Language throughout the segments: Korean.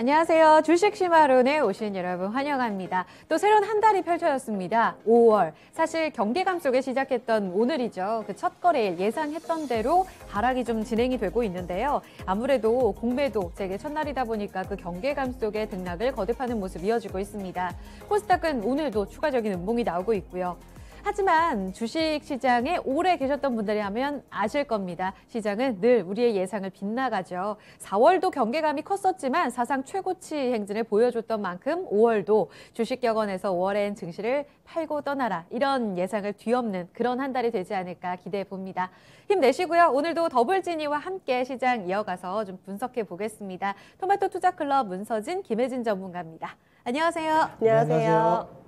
안녕하세요. 주식시마론에 오신 여러분 환영합니다. 또 새로운 한 달이 펼쳐졌습니다. 5월. 사실 경계감 속에 시작했던 오늘이죠. 그 첫 거래일 예상했던 대로 하락이 좀 진행이 되고 있는데요. 아무래도 공매도 재개 첫날이다 보니까 그 경계감 속에 등락을 거듭하는 모습 이어지고 있습니다. 코스닥은 오늘도 추가적인 음봉이 나오고 있고요. 하지만 주식시장에 오래 계셨던 분들이 하면 아실 겁니다. 시장은 늘 우리의 예상을 빗나가죠. 4월도 경계감이 컸었지만 사상 최고치 행진을 보여줬던 만큼 5월도 주식격언에서 5월엔 증시를 팔고 떠나라. 이런 예상을 뒤엎는 그런 한 달이 되지 않을까 기대해 봅니다. 힘내시고요. 오늘도 더블지니와 함께 시장 이어가서 좀 분석해 보겠습니다. 토마토 투자클럽 문서진, 김혜진 전문가입니다. 안녕하세요. 안녕하세요.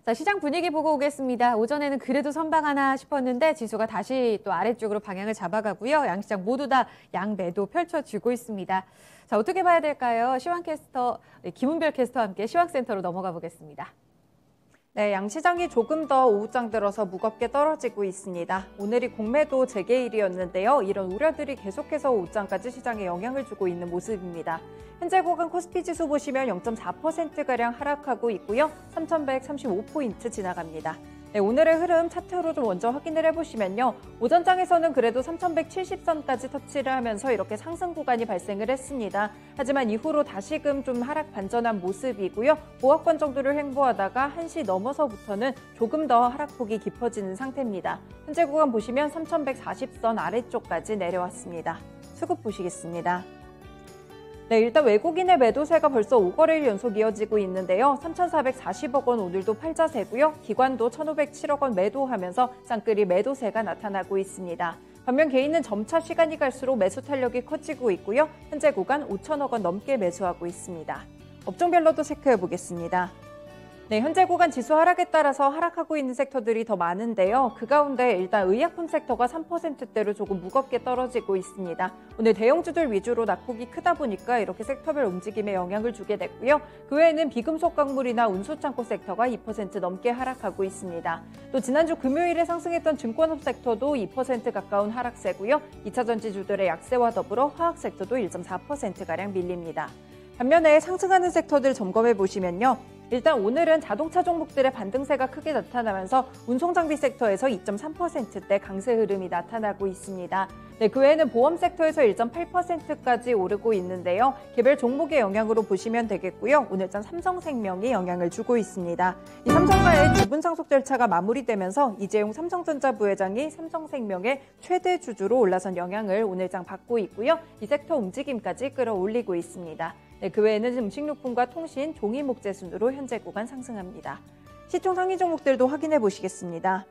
자, 시장 분위기 보고 오겠습니다. 오전에는 그래도 선방하나 싶었는데 지수가 다시 또 아래쪽으로 방향을 잡아가고요. 양시장 모두 다 양매도 펼쳐지고 있습니다. 자, 어떻게 봐야 될까요? 시황캐스터, 김은별 캐스터와 함께 시황센터로 넘어가 보겠습니다. 네, 양시장이 조금 더 오후장 들어서 무겁게 떨어지고 있습니다. 오늘이 공매도 재개일이었는데요. 이런 우려들이 계속해서 오후장까지 시장에 영향을 주고 있는 모습입니다. 현재 구간 코스피 지수 보시면 0.4%가량 하락하고 있고요. 3,135포인트 지나갑니다. 네, 오늘의 흐름 차트로 좀 먼저 확인을 해보시면요. 오전장에서는 그래도 3,170선까지 터치를 하면서 이렇게 상승 구간이 발생을 했습니다. 하지만 이후로 다시금 좀 하락 반전한 모습이고요. 보합권 정도를 횡보하다가 1시 넘어서부터는 조금 더 하락폭이 깊어지는 상태입니다. 현재 구간 보시면 3,140선 아래쪽까지 내려왔습니다. 수급 보시겠습니다. 네, 일단 외국인의 매도세가 벌써 5거래일 연속 이어지고 있는데요. 3,440억 원 오늘도 팔자세고요. 기관도 1,507억 원 매도하면서 쌍끌이 매도세가 나타나고 있습니다. 반면 개인은 점차 시간이 갈수록 매수 탄력이 커지고 있고요. 현재 구간 5천억 원 넘게 매수하고 있습니다. 업종별로도 체크해 보겠습니다. 네, 현재 구간 지수 하락에 따라서 하락하고 있는 섹터들이 더 많은데요. 그 가운데 일단 의약품 섹터가 3%대로 조금 무겁게 떨어지고 있습니다. 오늘 대형주들 위주로 낙폭이 크다 보니까 이렇게 섹터별 움직임에 영향을 주게 됐고요. 그 외에는 비금속 광물이나 운수창고 섹터가 2% 넘게 하락하고 있습니다. 또 지난주 금요일에 상승했던 증권업 섹터도 2% 가까운 하락세고요. 2차전지주들의 약세와 더불어 화학 섹터도 1.4%가량 밀립니다. 반면에 상승하는 섹터들 점검해 보시면요. 일단 오늘은 자동차 종목들의 반등세가 크게 나타나면서 운송장비 섹터에서 2.3%대 강세 흐름이 나타나고 있습니다. 네, 그 외에는 보험 섹터에서 1.8%까지 오르고 있는데요. 개별 종목의 영향으로 보시면 되겠고요. 오늘장 삼성생명이 영향을 주고 있습니다. 이 삼성과의 지분 상속 절차가 마무리되면서 이재용 삼성전자 부회장이 삼성생명의 최대 주주로 올라선 영향을 오늘장 받고 있고요. 이 섹터 움직임까지 끌어올리고 있습니다. 네, 그 외에는 음식료품과 통신, 종이 목재 순으로 현재 구간 상승합니다. 시총 상위 종목들도 확인해 보시겠습니다.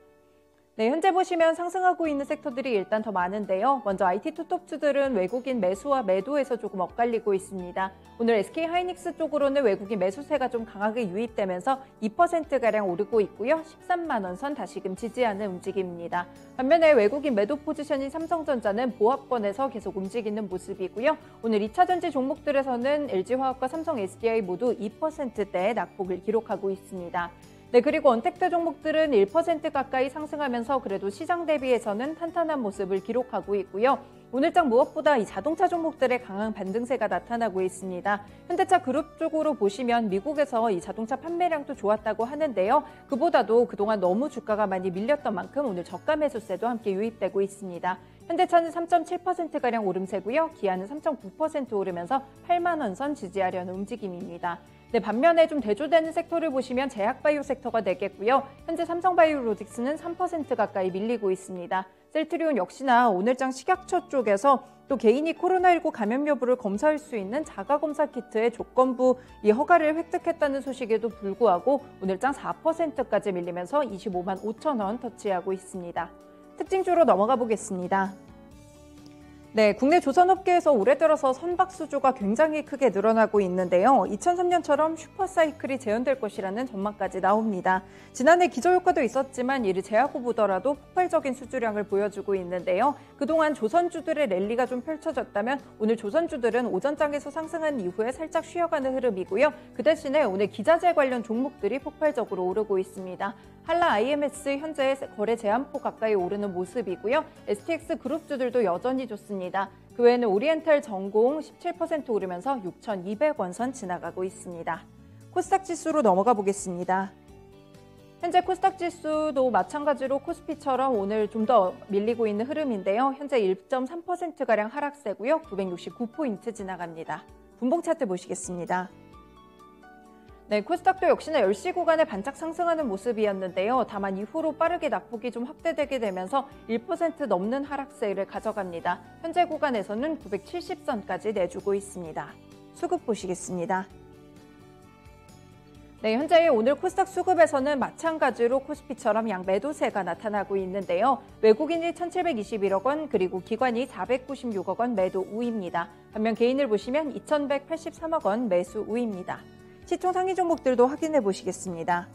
네, 현재 보시면 상승하고 있는 섹터들이 일단 더 많은데요. 먼저 IT 투톱주들은 외국인 매수와 매도에서 조금 엇갈리고 있습니다. 오늘 SK하이닉스 쪽으로는 외국인 매수세가 좀 강하게 유입되면서 2%가량 오르고 있고요. 13만 원 선 다시금 지지하는 움직임입니다. 반면에 외국인 매도 포지션인 삼성전자는 보합권에서 계속 움직이는 모습이고요. 오늘 2차전지 종목들에서는 LG화학과 삼성 SDI 모두 2%대의 낙폭을 기록하고 있습니다. 네, 그리고 언택트 종목들은 1% 가까이 상승하면서 그래도 시장 대비해서는 탄탄한 모습을 기록하고 있고요. 오늘장 무엇보다 이 자동차 종목들의 강한 반등세가 나타나고 있습니다. 현대차 그룹 쪽으로 보시면 미국에서 이 자동차 판매량도 좋았다고 하는데요. 그보다도 그동안 너무 주가가 많이 밀렸던 만큼 오늘 저가 매수세도 함께 유입되고 있습니다. 현대차는 3.7%가량 오름세고요. 기아는 3.9% 오르면서 8만 원 선 지지하려는 움직임입니다. 네, 반면에 좀 대조되는 섹터를 보시면 제약바이오 섹터가 되겠고요. 현재 삼성바이오로직스는 3% 가까이 밀리고 있습니다. 셀트리온 역시나 오늘장 식약처 쪽에서 또 개인이 코로나19 감염 여부를 검사할 수 있는 자가검사 키트의 조건부 이 허가를 획득했다는 소식에도 불구하고 오늘장 4%까지 밀리면서 25만 5천 원 터치하고 있습니다. 특징주로 넘어가 보겠습니다. 네, 국내 조선업계에서 올해 들어서 선박 수주가 굉장히 크게 늘어나고 있는데요. 2003년처럼 슈퍼사이클이 재현될 것이라는 전망까지 나옵니다. 지난해 기저효과도 있었지만 이를 제하고 보더라도 폭발적인 수주량을 보여주고 있는데요. 그동안 조선주들의 랠리가 좀 펼쳐졌다면 오늘 조선주들은 오전장에서 상승한 이후에 살짝 쉬어가는 흐름이고요. 그 대신에 오늘 기자재 관련 종목들이 폭발적으로 오르고 있습니다. 한라 IMS 현재 거래 제한폭 가까이 오르는 모습이고요. STX 그룹주들도 여전히 좋습니다. 그 외에는 오리엔탈 전공 17% 오르면서 6,200원 선 지나가고 있습니다. 코스닥 지수로 넘어가 보겠습니다. 현재 코스닥 지수도 마찬가지로 코스피처럼 오늘 좀 더 밀리고 있는 흐름인데요. 현재 1.3%가량 하락세고요. 969포인트 지나갑니다. 분봉 차트 보시겠습니다. 네, 코스닥도 역시나 10시 구간에 반짝 상승하는 모습이었는데요. 다만 이후로 빠르게 낙폭이 좀 확대되게 되면서 1% 넘는 하락세를 가져갑니다. 현재 구간에서는 970선까지 내주고 있습니다. 수급 보시겠습니다. 네, 현재 오늘 코스닥 수급에서는 마찬가지로 코스피처럼 양 매도세가 나타나고 있는데요. 외국인이 1,721억 원, 그리고 기관이 496억 원 매도 우입니다. 반면 개인을 보시면 2,183억 원 매수 우입니다. 시총 상위 종목들도 확인해 보시겠습니다.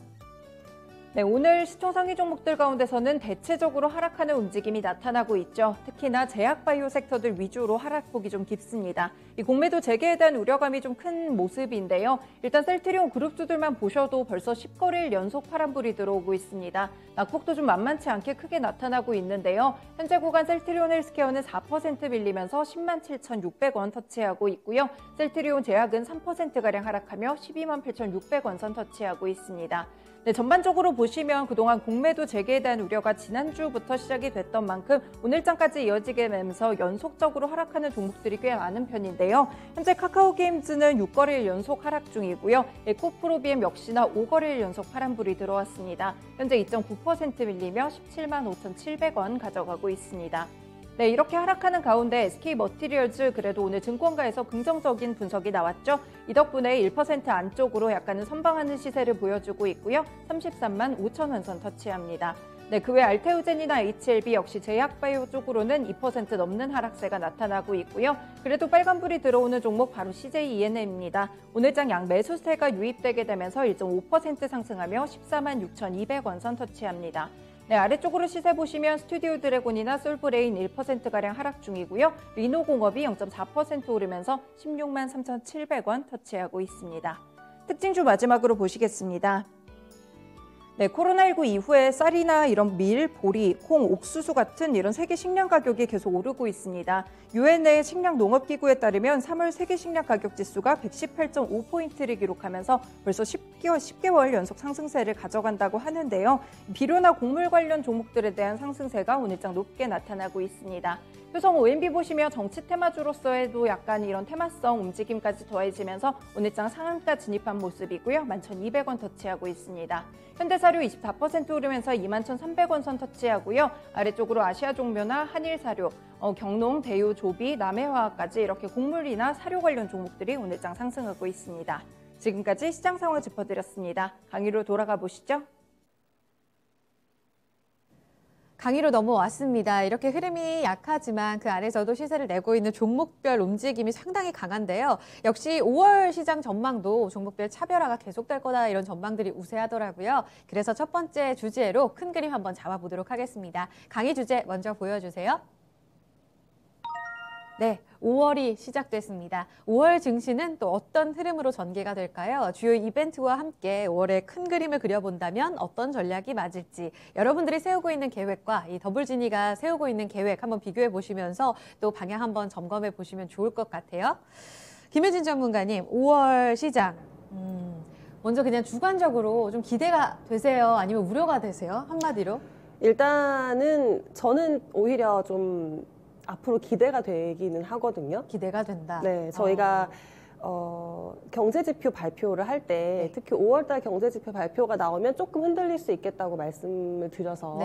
네, 오늘 시총 상위 종목들 가운데서는 대체적으로 하락하는 움직임이 나타나고 있죠. 특히나 제약바이오 섹터들 위주로 하락폭이 좀 깊습니다. 이 공매도 재개에 대한 우려감이 좀 큰 모습인데요. 일단 셀트리온 그룹주들만 보셔도 벌써 10거래일 연속 파란불이 들어오고 있습니다. 낙폭도 좀 만만치 않게 크게 나타나고 있는데요. 현재 구간 셀트리온 헬스케어는 4% 밀리면서 107,600원 터치하고 있고요. 셀트리온 제약은 3%가량 하락하며 128,600원 선 터치하고 있습니다. 네, 전반적으로 보시면 그동안 공매도 재개에 대한 우려가 지난주부터 시작이 됐던 만큼 오늘장까지 이어지게 되면서 연속적으로 하락하는 종목들이 꽤 많은 편인데요. 현재 카카오게임즈는 6거래일 연속 하락 중이고요. 에코프로비엠 역시나 5거래일 연속 파란불이 들어왔습니다. 현재 2.9% 밀리며 175,700원 가져가고 있습니다. 네, 이렇게 하락하는 가운데 SK머티리얼즈 그래도 오늘 증권가에서 긍정적인 분석이 나왔죠. 이 덕분에 1% 안쪽으로 약간은 선방하는 시세를 보여주고 있고요. 33만 5천 원 선 터치합니다. 네, 그 외 알테오젠이나 HLB 역시 제약바이오 쪽으로는 2% 넘는 하락세가 나타나고 있고요. 그래도 빨간불이 들어오는 종목 바로 CJENM입니다. 오늘장 양 매수세가 유입되게 되면서 1.5% 상승하며 14만 6,200원 선 터치합니다. 네, 아래쪽으로 시세 보시면 스튜디오 드래곤이나 솔브레인 1%가량 하락 중이고요. 리노공업이 0.4% 오르면서 16만 3,700원 터치하고 있습니다. 특징주 마지막으로 보시겠습니다. 네, 코로나19 이후에 쌀이나 이런 밀, 보리, 콩, 옥수수 같은 이런 세계 식량 가격이 계속 오르고 있습니다. 유엔의 식량농업기구에 따르면 3월 세계 식량 가격 지수가 118.5포인트를 기록하면서 벌써 10개월 연속 상승세를 가져간다고 하는데요. 비료나 곡물 관련 종목들에 대한 상승세가 오늘장 높게 나타나고 있습니다. 효성 OMB 보시면 정치 테마주로서에도 약간 이런 테마성 움직임까지 더해지면서 오늘장 상한가 진입한 모습이고요. 11,200원 터치하고 있습니다. 현대사료 24% 오르면서 21,300원 선 터치하고요. 아래쪽으로 아시아종묘나 한일사료, 경농, 대유, 조비, 남해화학까지 이렇게 곡물이나 사료 관련 종목들이 오늘장 상승하고 있습니다. 지금까지 시장 상황 짚어드렸습니다. 강의로 돌아가 보시죠. 강의로 넘어왔습니다. 이렇게 흐름이 약하지만 그 안에서도 시세를 내고 있는 종목별 움직임이 상당히 강한데요. 역시 5월 시장 전망도 종목별 차별화가 계속될 거다 이런 전망들이 우세하더라고요. 그래서 첫 번째 주제로 큰 그림 한번 잡아보도록 하겠습니다. 강의 주제 먼저 보여주세요. 네, 5월이 시작됐습니다. 5월 증시는 또 어떤 흐름으로 전개가 될까요? 주요 이벤트와 함께 5월의 큰 그림을 그려본다면 어떤 전략이 맞을지 여러분들이 세우고 있는 계획과 이 더블지니가 세우고 있는 계획 한번 비교해 보시면서 또 방향 한번 점검해 보시면 좋을 것 같아요. 김혜진 전문가님, 5월 시장 먼저 그냥 주관적으로 좀 기대가 되세요? 아니면 우려가 되세요? 한마디로? 일단은 저는 오히려 좀 앞으로 기대가 되기는 하거든요. 기대가 된다. 네, 저희가 경제지표 발표를 할 때 특히 5월달 경제지표 발표가 나오면 조금 흔들릴 수 있겠다고 말씀을 드려서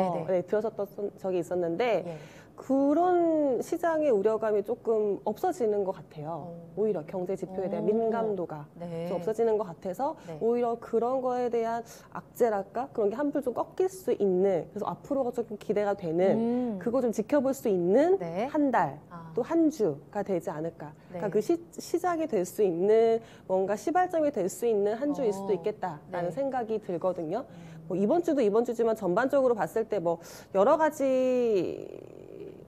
드렸었던 적이 있었는데 예. 그런 시장의 우려감이 조금 없어지는 것 같아요. 오히려 경제지표에 대한 민감도가 좀 없어지는 것 같아서 오히려 그런 거에 대한 악재랄까? 그런 게 한풀 좀 꺾일 수 있는, 그래서 앞으로가 조금 기대가 되는 그거 좀 지켜볼 수 있는 한 달, 또 한 주가 되지 않을까. 그러니까 그 시작이 될 수 있는 뭔가 시발점이 될 수 있는 한 주일 수도 있겠다라는 생각이 들거든요. 뭐 이번 주도 이번 주지만 전반적으로 봤을 때 뭐 여러 가지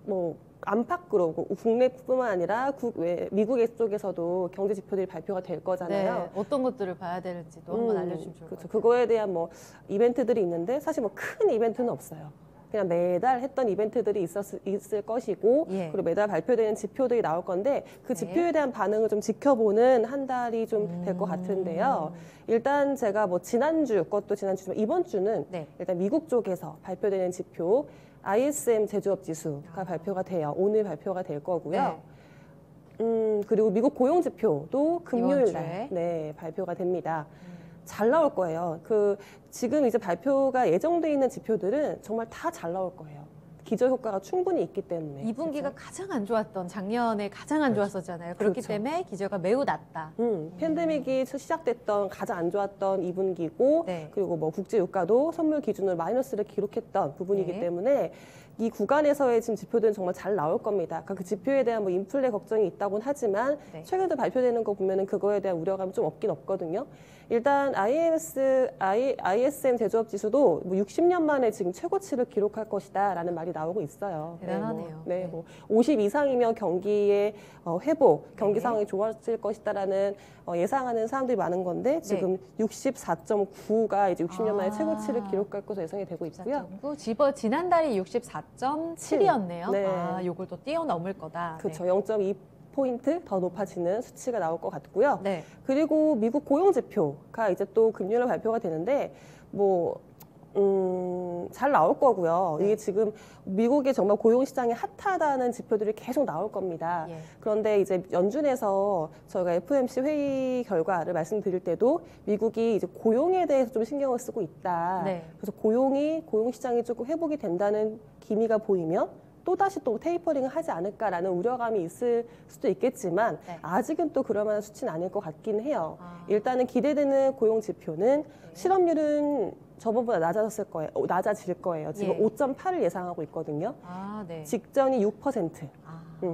뭐 안팎으로 국내뿐만 아니라 미국 쪽에서도 경제 지표들이 발표가 될 거잖아요. 네, 어떤 것들을 봐야 되는지도 한번 알려주시면 좋을 것 같아요. 그거에 대한 뭐 이벤트들이 있는데 사실 뭐 큰 이벤트는 없어요. 그냥 매달 했던 이벤트들이 있을 것이고 예. 그리고 매달 발표되는 지표들이 나올 건데 그 지표에 대한 반응을 좀 지켜보는 한 달이 좀 될 것 같은데요. 일단 제가 뭐 지난주 것도 지난주지만 이번 주는 네. 일단 미국 쪽에서 발표되는 지표 ISM 제조업 지수가 발표가 돼요. 오늘 발표가 될 거고요. 그리고 미국 고용 지표도 금요일 날 발표가 됩니다. 잘 나올 거예요. 지금 이제 발표가 예정돼 있는 지표들은 정말 다 잘 나올 거예요. 기저 효과가 충분히 있기 때문에. 2분기가 그렇죠? 가장 안 좋았던 작년에 가장 안 좋았었잖아요. 그렇기 그렇죠. 때문에 기저가 매우 낮다. 팬데믹이 시작됐던 가장 안 좋았던 2분기고 네. 그리고 뭐 국제 유가도 선물 기준으로 마이너스를 기록했던 부분이기 네. 때문에 이 구간에서의 지금 지표들은 정말 잘 나올 겁니다. 그러니까 그 지표에 대한 뭐 인플레 걱정이 있다고는 하지만 네. 최근에 발표되는 거 보면은 그거에 대한 우려감이 좀 없긴 없거든요. 일단 ISM 제조업 지수도 뭐 60년 만에 지금 최고치를 기록할 것이다라는 말이 나오고 있어요. 대단하네요. 네, 뭐 50 이상이면 경기의 회복, 경기 네. 상황이 좋아질 것이다라는 예상하는 사람들이 많은 건데 지금 64.9가 이제 60년 만에 최고치를 기록할 것으로 예상이 되고 있고요. 4.9, 지난달이 64.7이었네요. 네. 요걸 또 뛰어넘을 거다. 그렇죠. 0.2포인트 더 높아지는 수치가 나올 것 같고요. 네. 그리고 미국 고용 지표가 이제 또 금요일에 발표가 되는데 잘 나올 거고요. 이게 지금 미국의 정말 고용 시장이 핫하다는 지표들이 계속 나올 겁니다. 예. 그런데 이제 연준에서 저희가 FOMC 회의 결과를 말씀드릴 때도 미국이 이제 고용에 대해서 좀 신경을 쓰고 있다. 네. 그래서 고용 시장이 조금 회복이 된다는 기미가 보이면 또다시 또 테이퍼링을 하지 않을까라는 우려감이 있을 수도 있겠지만 네. 아직은 또 그럴 만한 수치는 아닐 것 같긴 해요. 아. 일단은 기대되는 고용 지표는 실업률은 저번보다 낮아질 거예요. 지금 예. 5.8을 예상하고 있거든요. 아, 네. 직전이 6%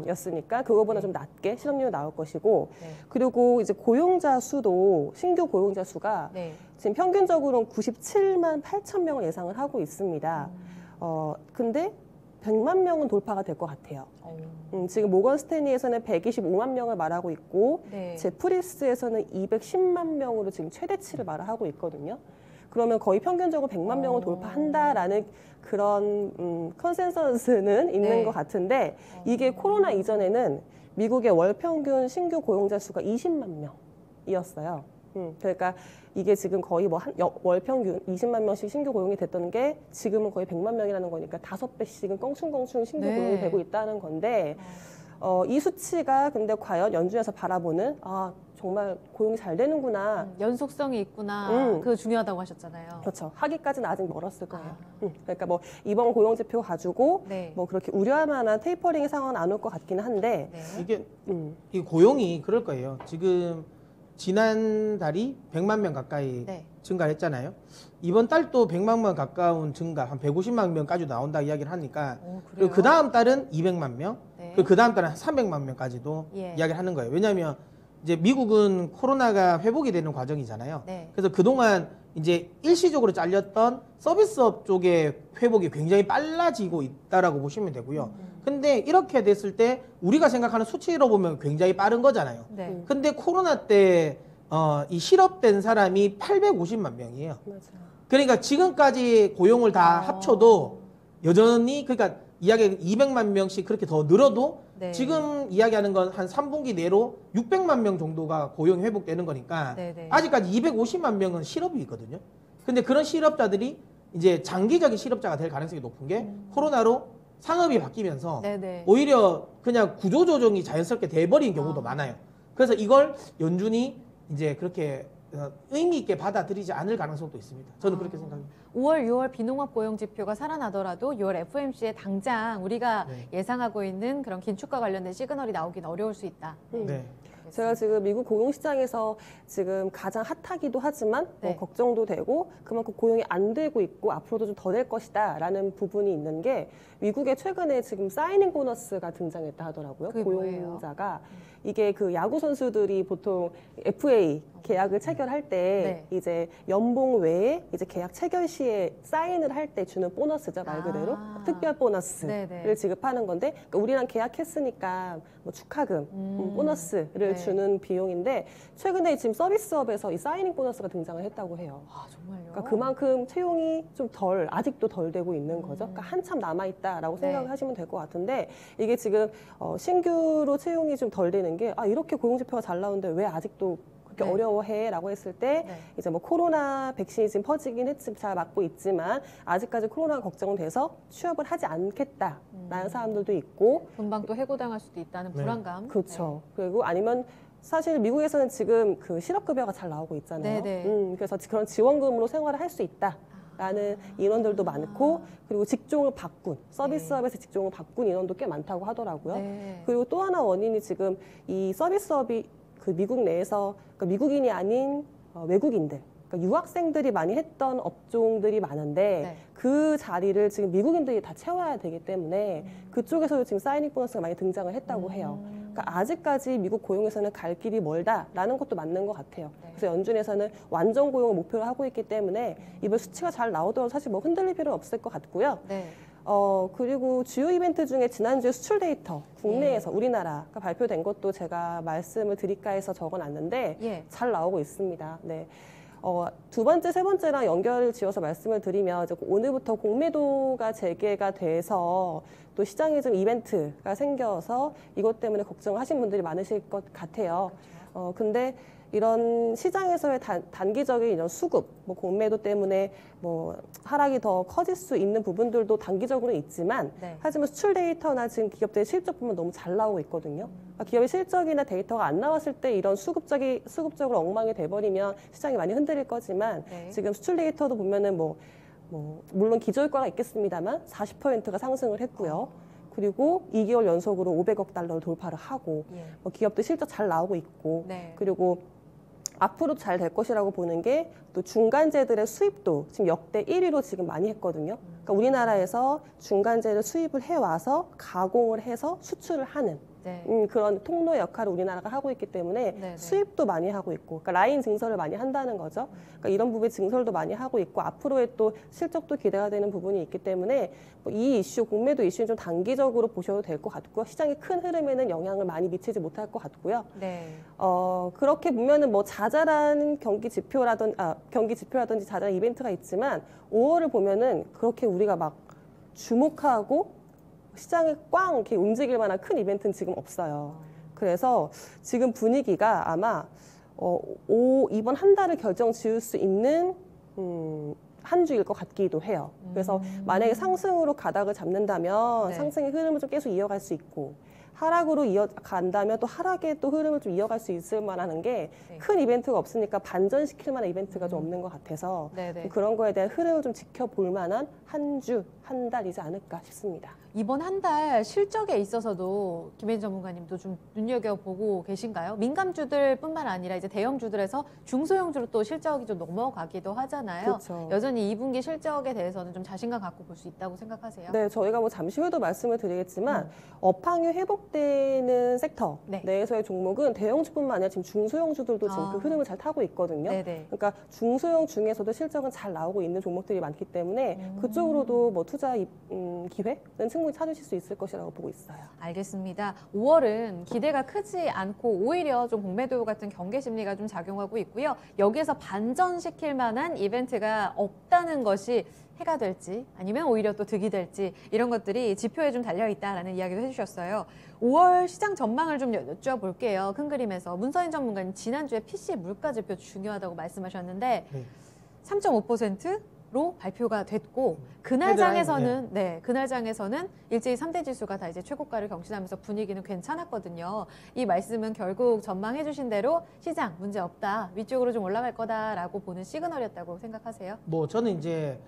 였으니까 그거보다 좀 낮게 실업률이 나올 것이고 네. 그리고 이제 고용자 수도 신규 고용자 수가 네. 지금 평균적으로는 97만 8천 명을 예상을 하고 있습니다. 근데 100만 명은 돌파가 될 것 같아요. 지금 모건 스탠리에서는 125만 명을 말하고 있고 네. 제프리스에서는 210만 명으로 지금 최대치를 말하고 있거든요. 그러면 거의 평균적으로 100만 명을 돌파한다라는 그런 컨센서스는 있는 네. 것 같은데 이게 코로나 이전에는 미국의 월 평균 신규 고용자 수가 20만 명이었어요. 그러니까 이게 지금 거의 월 평균 20만 명씩 신규 고용이 됐던 게 지금은 거의 100만 명이라는 거니까 5배씩은 껑충껑충 신규 네. 고용이 되고 있다는 건데 이 수치가 근데 과연 연준에서 바라보는 정말 고용이 잘 되는구나. 연속성이 있구나. 그거 중요하다고 하셨잖아요. 그렇죠. 하기까지는 아직 멀었을 거예요. 그러니까 뭐 이번 고용 지표 가지고 네. 뭐 그렇게 우려할 만한 테이퍼링의 상황은 안 올 것 같기는 한데 네. 이게 이 고용이 그럴 거예요. 지금 지난달이 100만 명 가까이 네. 증가했잖아요. 이번 달도 100만 명 가까운 증가, 한 150만 명까지 나온다 이야기를 하니까 그리고 그 다음 달은 200만 명, 네. 그리고 그 다음 달은 300만 명까지도 예. 이야기를 하는 거예요. 왜냐하면 이제 미국은 코로나가 회복이 되는 과정이잖아요. 네. 그래서 그동안 이제 일시적으로 잘렸던 서비스업 쪽의 회복이 굉장히 빨라지고 있다라고 보시면 되고요. 근데 이렇게 됐을 때 우리가 생각하는 수치로 보면 굉장히 빠른 거잖아요. 네. 근데 코로나 때 이 실업된 사람이 850만 명이에요. 맞아요. 그러니까 지금까지 고용을 다 합쳐도 여전히 그러니까 이야기하는 200만 명씩 그렇게 더 늘어도 네. 지금 이야기하는 건 한 3분기 내로 600만 명 정도가 고용이 회복되는 거니까 네네. 아직까지 250만 명은 실업이 있거든요. 근데 그런 실업자들이 이제 장기적인 실업자가 될 가능성이 높은 게 코로나로 산업이 바뀌면서 네네. 오히려 그냥 구조조정이 자연스럽게 돼버린 경우도 많아요. 그래서 이걸 연준이 이제 그렇게 의미 있게 받아들이지 않을 가능성도 있습니다. 저는 그렇게 생각합니다. 5월, 6월 비농업 고용 지표가 살아나더라도 6월 FOMC에 당장 우리가 네. 예상하고 있는 그런 긴축과 관련된 시그널이 나오긴 어려울 수 있다. 네. 제가 지금 미국 고용 시장에서 지금 가장 핫하기도 하지만 네. 걱정도 되고 그만큼 고용이 안 되고 있고 앞으로도 좀 더 될 것이다라는 부분이 있는 게 미국에 최근에 지금 사이닝 보너스가 등장했다 하더라고요. 그게 뭐예요? 고용자가 이게 그 야구 선수들이 보통 FA 계약을 체결할 때 이제 연봉 외에 이제 계약 체결 시에 사인을 할 때 주는 보너스죠, 말 그대로. 특별 보너스를 지급하는 건데, 그러니까 우리랑 계약했으니까 뭐 축하금, 보너스를 주는 비용인데, 최근에 지금 서비스업에서 이 사이닝 보너스가 등장을 했다고 해요. 아, 정말요? 그러니까 그만큼 채용이 좀 아직도 덜 되고 있는 거죠. 그러니까 한참 남아있다라고 생각을 하시면 될 것 같은데, 이게 지금 신규로 채용이 좀 덜 되는 게, 이렇게 고용지표가 잘 나오는데 왜 아직도 그렇게 어려워해라고 했을 때 이제 뭐 코로나 백신이 지금 퍼지긴 했지만 잘 맞고 있지만 아직까지 코로나가 걱정은 돼서 취업을 하지 않겠다라는 사람들도 있고, 금방 또 해고당할 수도 있다는 불안감. 그렇죠. 그리고 아니면 사실 미국에서는 지금 그 실업급여가 잘 나오고 있잖아요. 그래서 그런 지원금으로 생활을 할 수 있다라는 인원들도 많고, 그리고 직종을 바꾼, 서비스업에서 직종을 바꾼 인원도 꽤 많다고 하더라고요. 그리고 또 하나 원인이 지금 이 서비스업이 그 미국 내에서, 그러니까 미국인이 아닌 외국인들, 그러니까 유학생들이 많이 했던 업종들이 많은데 그 자리를 지금 미국인들이 다 채워야 되기 때문에 그쪽에서도 지금 사이닝 보너스가 많이 등장을 했다고 해요. 그러니까 아직까지 미국 고용에서는 갈 길이 멀다라는 것도 맞는 것 같아요. 그래서 연준에서는 완전 고용을 목표로 하고 있기 때문에 이번 수치가 잘 나오더라도 사실 뭐 흔들릴 필요는 없을 것 같고요. 그리고 주요 이벤트 중에 지난주에 수출 데이터 국내에서 우리나라가 발표된 것도 제가 말씀을 드릴까 해서 적어놨는데 잘 나오고 있습니다. 두 번째, 세 번째랑 연결을 지어서 말씀을 드리면 이제 오늘부터 공매도가 재개가 돼서 또 시장에 좀 이벤트가 생겨서 이것 때문에 걱정하신 분들이 많으실 것 같아요. 근데 이런 시장에서의 단기적인 이런 수급, 뭐 공매도 때문에 뭐 하락이 더 커질 수 있는 부분들도 단기적으로 있지만, 하지만 수출 데이터나 지금 기업들의 실적 보면 너무 잘 나오고 있거든요. 그러니까 기업의 실적이나 데이터가 안 나왔을 때 이런 수급적으로 엉망이 돼버리면 시장이 많이 흔들릴 거지만, 지금 수출 데이터도 보면은 뭐 물론 기저효과가 있겠습니다만 40%가 상승을 했고요. 그리고 2개월 연속으로 500억 달러를 돌파를 하고, 뭐 기업들 실적 잘 나오고 있고, 그리고 앞으로 잘 될 것이라고 보는 게 또 중간재들의 수입도 지금 역대 1위로 지금 많이 했거든요. 그러니까 우리나라에서 중간재를 수입을 해와서 가공을 해서 수출을 하는 그런 통로 역할을 우리나라가 하고 있기 때문에 수입도 많이 하고 있고, 그러니까 라인 증설을 많이 한다는 거죠. 그러니까 이런 부분의 증설도 많이 하고 있고, 앞으로의 또 실적도 기대가 되는 부분이 있기 때문에 이 이슈, 공매도 이슈는 좀 단기적으로 보셔도 될 것 같고요. 시장의 큰 흐름에는 영향을 많이 미치지 못할 것 같고요. 그렇게 보면은 뭐 자잘한 경기 지표라든지 자잘한 이벤트가 있지만 5월을 보면은 그렇게 우리가 막 주목하고 시장에 꽝 이렇게 움직일 만한 큰 이벤트는 지금 없어요. 그래서 지금 분위기가 아마 이번 한 달을 결정 지을 수 있는 한 주일 것 같기도 해요. 그래서 만약에 상승으로 가닥을 잡는다면 상승의 흐름을 좀 계속 이어갈 수 있고, 하락으로 이어간다면 또 하락의 또 흐름을 좀 이어갈 수 있을 만한 게 큰 이벤트가 없으니까 반전시킬 만한 이벤트가 좀 없는 것 같아서 그런 거에 대한 흐름을 좀 지켜볼 만한 한 주, 한 달이지 않을까 싶습니다. 이번 한 달 실적에 있어서도 김혜진 전문가님도 좀 눈여겨보고 계신가요? 민감주들뿐만 아니라 이제 대형주들에서 중소형주로 또 실적이 좀 넘어가기도 하잖아요. 여전히 2분기 실적에 대해서는 좀 자신감 갖고 볼 수 있다고 생각하세요? 네, 저희가 뭐 잠시 후에도 말씀을 드리겠지만 업황이 회복되는 섹터 내에서의 종목은 대형주뿐만 아니라 지금 중소형주들도 지금 그 흐름을 잘 타고 있거든요. 그러니까 중소형 중에서도 실적은 잘 나오고 있는 종목들이 많기 때문에 그쪽으로도 뭐 투자 기회는 충분히 찾으실 수 있을 것이라고 보고 있어요. 알겠습니다. 5월은 기대가 크지 않고 오히려 좀 공매도 같은 경계 심리가 좀 작용하고 있고요. 여기에서 반전시킬 만한 이벤트가 없다는 것이 해가 될지 아니면 오히려 또 득이 될지 이런 것들이 지표에 좀 달려있다라는 이야기도 해주셨어요. 5월 시장 전망을 좀 여쭤볼게요. 큰 그림에서 문서인 전문가님 지난주에 PC 물가 지표 중요하다고 말씀하셨는데 3.5%로 발표가 됐고 그날장에서는 그날장에서는 일제히 3대 지수가 다 이제 최고가를 경신하면서 분위기는 괜찮았거든요. 이 말씀은 결국 전망해 주신 대로 시장 문제 없다. 위쪽으로 좀 올라갈 거다라고 보는 시그널이었다고 생각하세요? 뭐 저는 이제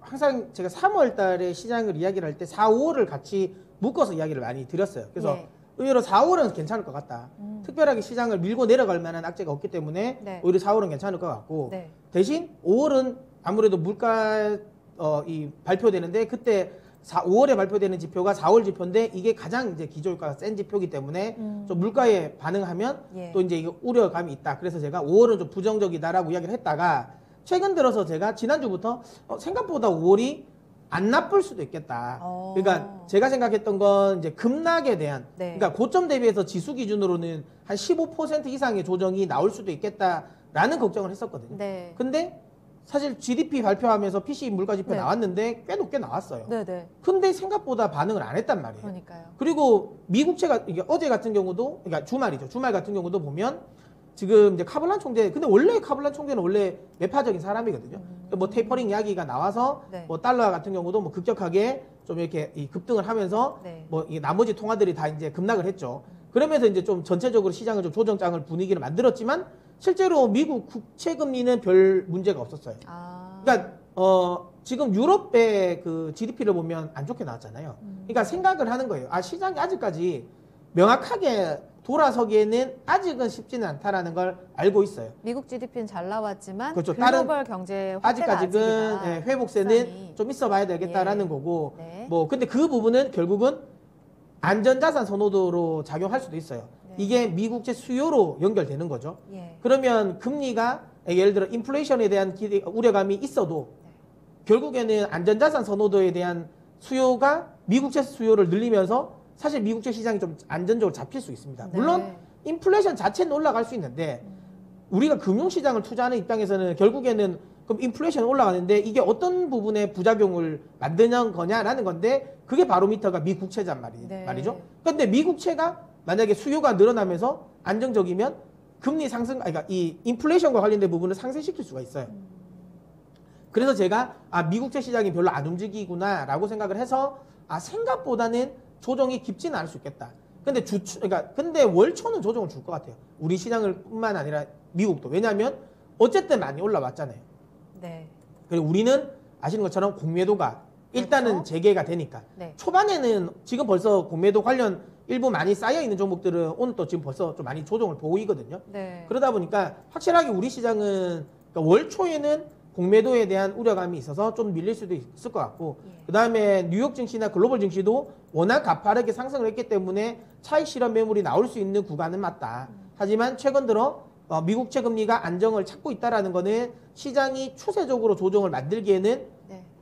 항상 제가 3월 달에 시장을 이야기를 할 때 4, 5월을 같이 묶어서 이야기를 많이 드렸어요. 그래서 의외로 4, 5월은 괜찮을 것 같다. 특별하게 시장을 밀고 내려갈 만한 악재가 없기 때문에 오히려 4, 5월은 괜찮을 것 같고 대신 5월은 아무래도 물가 발표되는데 그때 5월에 발표되는 지표가 4월 지표인데 이게 가장 이제 기저효과가 센 지표이기 때문에 좀 물가에 반응하면 또 이제 이거 우려감이 있다. 그래서 제가 5월은 좀 부정적이다라고 이야기를 했다가 최근 들어서 제가 지난주부터 생각보다 5월이 안 나쁠 수도 있겠다. 그러니까 제가 생각했던 건 이제 급락에 대한 그러니까 고점 대비해서 지수 기준으로는 한 15% 이상의 조정이 나올 수도 있겠다라는 걱정을 했었거든요. 근데 사실 GDP 발표하면서 PCE 물가 지표 나왔는데 꽤 높게 나왔어요. 근데 생각보다 반응을 안 했단 말이에요. 그러니까요. 그리고 미국채가 이게 어제 같은 경우도 그러니까 주말이죠. 주말 같은 경우도 보면 지금 이제 카블란 총재 근데 원래 카블란 총재는 원래 매파적인 사람이거든요. 뭐 테이퍼링 이야기가 나와서 뭐 달러 같은 경우도 뭐 급격하게 좀 이렇게 이 급등을 하면서 뭐 이 나머지 통화들이 다 이제 급락을 했죠. 그러면서 이제 좀 전체적으로 시장을 좀 조정장을 분위기를 만들었지만 실제로 미국 국채 금리는 별 문제가 없었어요. 그러니까 지금 유럽의 그 GDP를 보면 안 좋게 나왔잖아요. 그러니까 생각을 하는 거예요. 아 시장이 아직까지 명확하게 돌아서기에는 아직은 쉽지는 않다라는 걸 알고 있어요. 미국 GDP는 잘 나왔지만 그렇죠. 글로벌 경제 아직까지는 회복세는 좀 있어봐야 되겠다라는 거고 뭐 근데 그 부분은 결국은 안전자산 선호도로 작용할 수도 있어요. 이게 미국채 수요로 연결되는 거죠. 그러면 금리가 예를 들어 인플레이션에 대한 우려감이 있어도 결국에는 안전자산 선호도에 대한 수요가 미국채 수요를 늘리면서 사실 미국채 시장이 좀 안전적으로 잡힐 수 있습니다. 물론 인플레이션 자체는 올라갈 수 있는데 우리가 금융시장을 투자하는 입장에서는 결국에는 그럼 인플레이션 올라가는데 이게 어떤 부분에 부작용을 만드는 거냐라는 건데 그게 바로미터가 미국채란 말이죠. 그런데 미국채가 만약에 수요가 늘어나면서 안정적이면 금리 상승, 그러니까 이 인플레이션과 관련된 부분을 상승시킬 수가 있어요. 그래서 제가 미국채 시장이 별로 안 움직이구나라고 생각을 해서 생각보다는 조정이 깊지는 않을 수 있겠다. 근데 근데 월초는 조정을 줄 것 같아요. 우리 시장을 뿐만 아니라 미국도. 왜냐하면 어쨌든 많이 올라왔잖아요. 그리고 우리는 아시는 것처럼 공매도가 일단은 재개가 되니까 초반에는 지금 벌써 공매도 관련 일부 많이 쌓여있는 종목들은 오늘 또 지금 벌써 좀 많이 조정을 보이거든요. 그러다 보니까 확실하게 우리 시장은 그러니까 월초에는 공매도에 대한 우려감이 있어서 좀 밀릴 수도 있을 것 같고 그 다음에 뉴욕 증시나 글로벌 증시도 워낙 가파르게 상승을 했기 때문에 차익 실현 매물이 나올 수 있는 구간은 맞다. 하지만 최근 들어 미국채 금리가 안정을 찾고 있다는 거는 시장이 추세적으로 조정을 만들기에는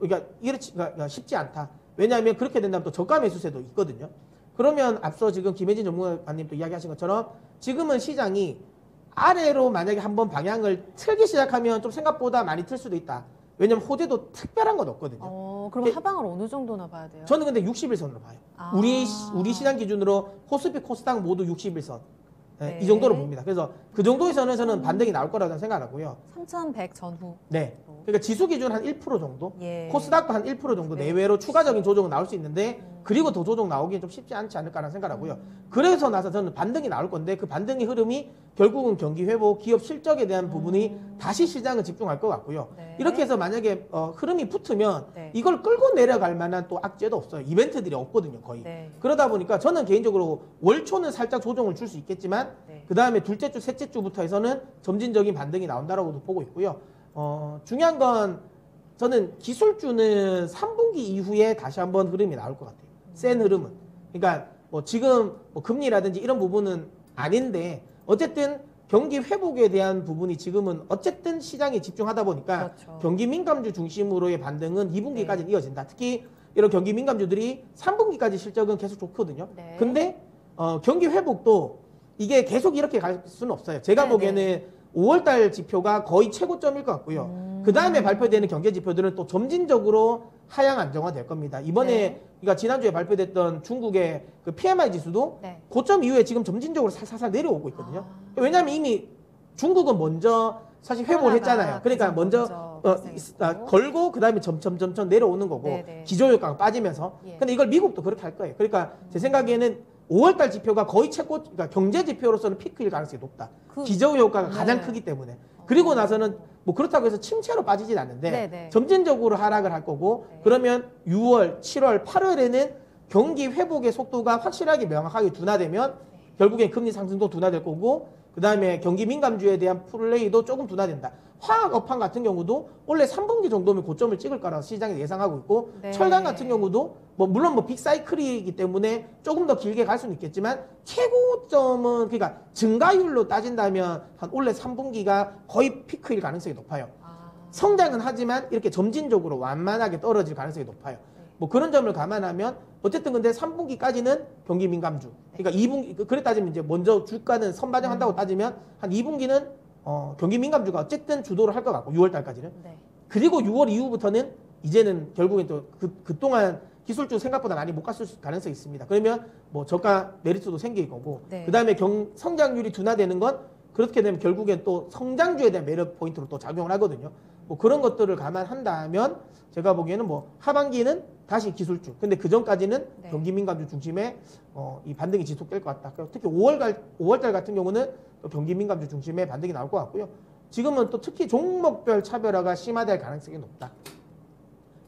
그러니까 쉽지 않다. 왜냐하면 그렇게 된다면 또 저가 매수세도 있거든요. 그러면 앞서 지금 김혜진 전문가님도 이야기하신 것처럼 지금은 시장이 아래로 만약에 한번 방향을 틀기 시작하면 좀 생각보다 많이 틀 수도 있다. 왜냐면 호재도 특별한 건 없거든요. 그럼 하방을 어느 정도나 봐야 돼요? 저는 근데 60일선으로 봐요. 우리 시장 기준으로 코스피, 코스닥 모두 60일선. 이 정도로 봅니다. 그래서 그 정도의 선에서는 반등이 나올 거라고 생각하고요. 3,100 전후. 그러니까 지수 기준 한 1% 정도, 코스닥도 한 1% 정도 내외로 추가적인 조정은 나올 수 있는데 그리고 더 조정 나오기는 좀 쉽지 않지 않을까라는 생각하고요. 그래서 나서 저는 반등이 나올 건데 그 반등의 흐름이 결국은 경기 회복, 기업 실적에 대한 부분이 다시 시장을 집중할 것 같고요. 이렇게 해서 만약에 흐름이 붙으면 이걸 끌고 내려갈 만한 또 악재도 없어요. 이벤트들이 없거든요, 거의. 그러다 보니까 저는 개인적으로 월초는 살짝 조정을 줄 수 있겠지만 그 다음에 둘째 주, 셋째 주부터 해서는 점진적인 반등이 나온다라고도 보고 있고요. 중요한 건 저는 기술주는 3분기 이후에 다시 한번 흐름이 나올 것 같아요. 센 흐름은. 그러니까 뭐 지금 뭐 금리라든지 이런 부분은 아닌데 어쨌든 경기 회복에 대한 부분이 지금은 어쨌든 시장에 집중하다 보니까 경기 민감주 중심으로의 반등은 2분기까지는 이어진다. 특히 이런 경기 민감주들이 3분기까지 실적은 계속 좋거든요. 근데 경기 회복도 이게 계속 이렇게 갈 수는 없어요. 제가 보기에는 5월달 지표가 거의 최고점일 것 같고요. 그 다음에 발표되는 경제 지표들은 또 점진적으로 하향 안정화 될 겁니다. 이번에 그러니까 지난주에 발표됐던 중국의 그 PMI 지수도 고점 이후에 지금 점진적으로 살살 내려오고 있거든요. 왜냐하면 이미 중국은 먼저 사실 회복을 했잖아요. 그러니까 먼저 걸고 그 다음에 점점 내려오는 거고 기저효과가 빠지면서. 근데 이걸 미국도 그렇게 할 거예요. 그러니까 제 생각에는 5월달 지표가 거의 최고, 그러니까 경제 지표로서는 피크일 가능성이 높다. 기저효과가 가장 크기 때문에. 그리고 나서는 뭐 그렇다고 해서 침체로 빠지진 않는데 점진적으로 하락을 할 거고 그러면 6월, 7월, 8월에는 경기 회복의 속도가 확실하게 명확하게 둔화되면 결국엔 금리 상승도 둔화될 거고 그다음에 경기 민감주에 대한 플레이도 조금 둔화된다. 화학 업황 같은 경우도 원래 3분기 정도면 고점을 찍을 거라고 시장이 예상하고 있고 네. 철강 같은 경우도 물론 빅사이클이기 때문에 조금 더 길게 갈 수는 있겠지만 최고점은 그러니까 증가율로 따진다면 한 올해 3분기가 거의 피크일 가능성이 높아요. 성장은 하지만 이렇게 점진적으로 완만하게 떨어질 가능성이 높아요. 뭐 그런 점을 감안하면 어쨌든 근데 3분기까지는 경기 민감주. 그러니까 2분기 그래 따지면 이제 먼저 주가는 선반영한다고 따지면 한 2분기는 경기 민감주가 어쨌든 주도를 할 것 같고 6월 달까지는. 네. 그리고 6월 이후부터는 이제는 결국엔 또 그동안 기술주 생각보다 많이 못 갔을 가능성이 있습니다. 그러면 뭐 저가 메리트도 생길 거고 네. 그다음에 성장률이 둔화되는 건 그렇게 되면 결국엔 또 성장주에 대한 매력 포인트로 또 작용을 하거든요. 뭐 그런 것들을 감안한다면 제가 보기에는 뭐 하반기는 다시 기술주. 근데 그 전까지는 네. 경기 민감주 중심의 이 반등이 지속될 것 같다. 특히 5월달 같은 경우는 또 경기 민감주 중심의 반등이 나올 것 같고요. 지금은 또 특히 종목별 차별화가 심화될 가능성이 높다.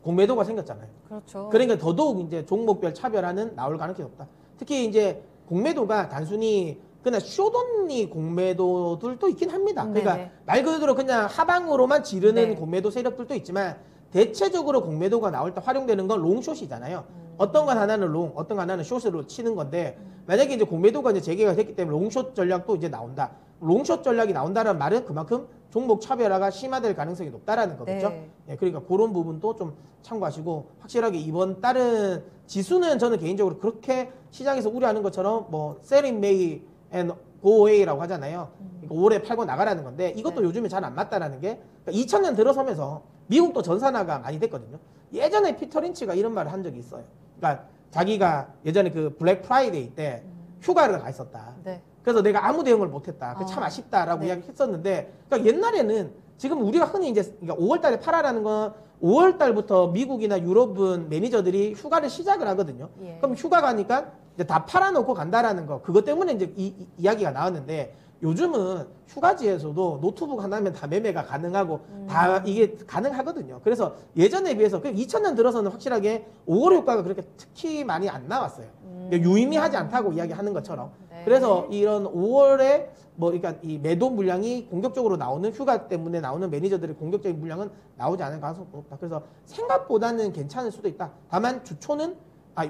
공매도가 생겼잖아요. 그렇죠. 그러니까 더더욱 이제 종목별 차별화는 나올 가능성이 높다. 특히 이제 공매도가 단순히 그냥 쇼돈리 공매도들도 있긴 합니다. 그러니까 네네. 말 그대로 그냥 하방으로만 지르는 네. 공매도 세력들도 있지만 대체적으로 공매도가 나올 때 활용되는 건 롱숏이잖아요. 어떤 건 하나는 롱, 어떤 건 하나는 숏으로 치는 건데 만약에 이제 공매도가 이제 재개가 됐기 때문에 롱숏 전략도 이제 나온다. 롱숏 전략이 나온다는 말은 그만큼 종목 차별화가 심화될 가능성이 높다라는 거겠죠. 네. 예, 그러니까 그런 부분도 좀 참고하시고 확실하게 이번 달은 지수는 저는 개인적으로 그렇게 시장에서 우려하는 것처럼 뭐 sell in May and go away라고 하잖아요. 그러니까 올해 팔고 나가라는 건데 이것도 네. 요즘에 잘 안 맞다라는 게 그러니까 2000년 들어서면서 미국도 전산화가 많이 됐거든요. 예전에 피터 린치가 이런 말을 한 적이 있어요. 그러니까 자기가 예전에 그 블랙 프라이데이 때 휴가를 가 있었다. 네. 그래서 내가 아무 대응을 못했다. 그게 참 아쉽다라고 네. 이야기했었는데, 그러니까 옛날에는 지금 우리가 흔히 이제 그러니까 5월달에 팔아라는 건 5월달부터 미국이나 유럽은 매니저들이 휴가를 시작을 하거든요. 예. 그럼 휴가 가니까 이제 다 팔아놓고 간다라는 거, 그것 때문에 이제 이야기가 나왔는데 요즘은 휴가지에서도 노트북 하나면 다 매매가 가능하고 다 이게 가능하거든요. 그래서 예전에 비해서 2000년 들어서는 확실하게 5월 효과가 그렇게 특히 많이 안 나왔어요. 유의미하지 않다고 이야기하는 것처럼. 네. 그래서 이런 5월에 뭐 그러니까 이 매도 물량이 공격적으로 나오는 휴가 때문에 나오는 매니저들의 공격적인 물량은 나오지 않을 가능성이 높다. 그래서 생각보다는 괜찮을 수도 있다. 다만